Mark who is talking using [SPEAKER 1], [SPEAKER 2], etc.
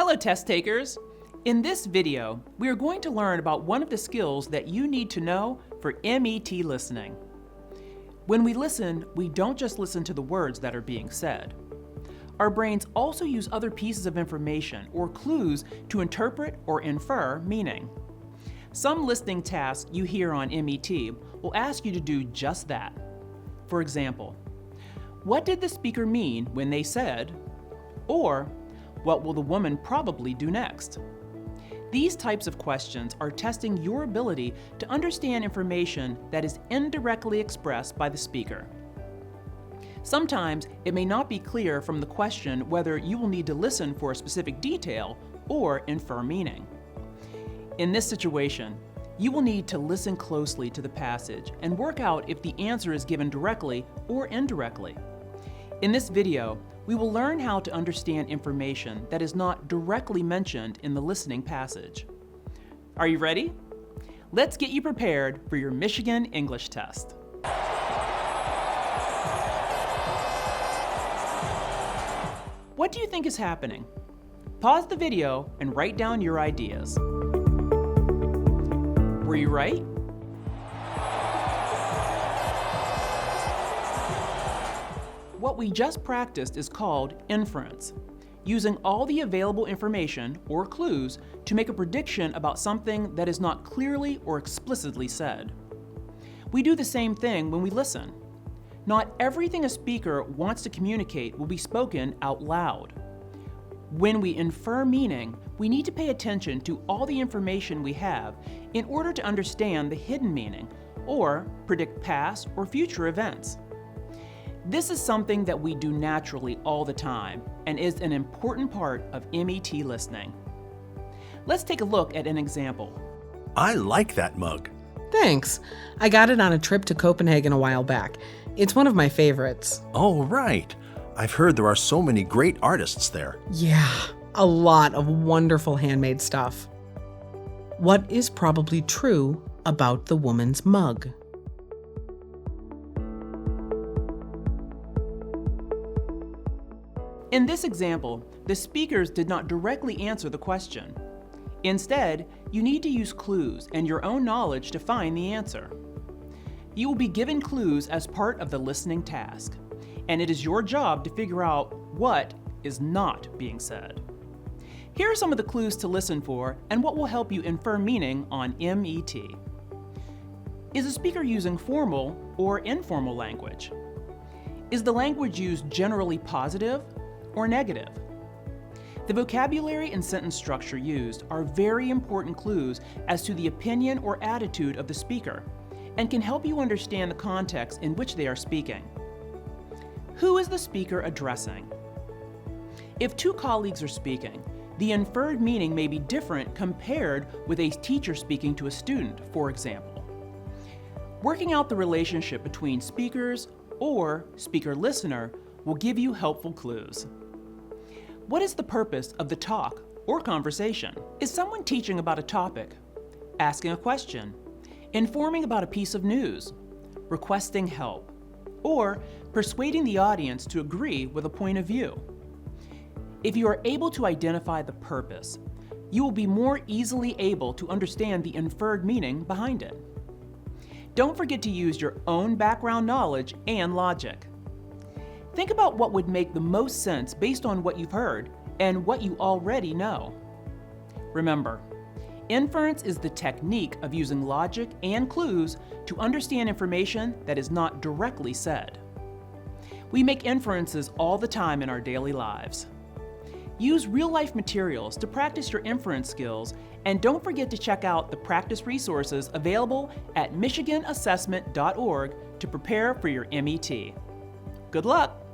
[SPEAKER 1] Hello, test takers! In this video, we are going to learn about one of the skills that you need to know for MET listening. When we listen, we don't just listen to the words that are being said. Our brains also use other pieces of information or clues to interpret or infer meaning. Some listening tasks you hear on MET will ask you to do just that. For example, what did the speaker mean when they said, or what will the woman probably do next? These types of questions are testing your ability to understand information that is indirectly expressed by the speaker. Sometimes it may not be clear from the question whether you will need to listen for a specific detail or infer meaning. In this situation, you will need to listen closely to the passage and work out if the answer is given directly or indirectly. In this video, we will learn how to understand information that is not directly mentioned in the listening passage. Are you ready? Let's get you prepared for your Michigan English test. What do you think is happening? Pause the video and write down your ideas. Were you right? What we just practiced is called inference, using all the available information or clues to make a prediction about something that is not clearly or explicitly said. We do the same thing when we listen. Not everything a speaker wants to communicate will be spoken out loud. When we infer meaning, we need to pay attention to all the information we have in order to understand the hidden meaning or predict past or future events. This is something that we do naturally all the time and is an important part of MET listening. Let's take a look at an example.
[SPEAKER 2] I like that mug.
[SPEAKER 3] Thanks. I got it on a trip to Copenhagen a while back. It's one of my favorites.
[SPEAKER 2] Oh, right. I've heard there are so many great artists there.
[SPEAKER 3] Yeah, a lot of wonderful handmade stuff. What is probably true about the woman's mug?
[SPEAKER 1] In this example, the speakers did not directly answer the question. Instead, you need to use clues and your own knowledge to find the answer. You will be given clues as part of the listening task, and it is your job to figure out what is not being said. Here are some of the clues to listen for and what will help you infer meaning on MET. Is the speaker using formal or informal language? Is the language used generally positive or negative? The vocabulary and sentence structure used are very important clues as to the opinion or attitude of the speaker and can help you understand the context in which they are speaking. Who is the speaker addressing? If two colleagues are speaking, the inferred meaning may be different compared with a teacher speaking to a student, for example. Working out the relationship between speakers or speaker-listener will give you helpful clues. What is the purpose of the talk or conversation? Is someone teaching about a topic, asking a question, informing about a piece of news, requesting help, or persuading the audience to agree with a point of view? If you are able to identify the purpose, you will be more easily able to understand the inferred meaning behind it. Don't forget to use your own background knowledge and logic. Think about what would make the most sense based on what you've heard and what you already know. Remember, inference is the technique of using logic and clues to understand information that is not directly said. We make inferences all the time in our daily lives. Use real-life materials to practice your inference skills, and don't forget to check out the practice resources available at michiganassessment.org to prepare for your MET. Good luck!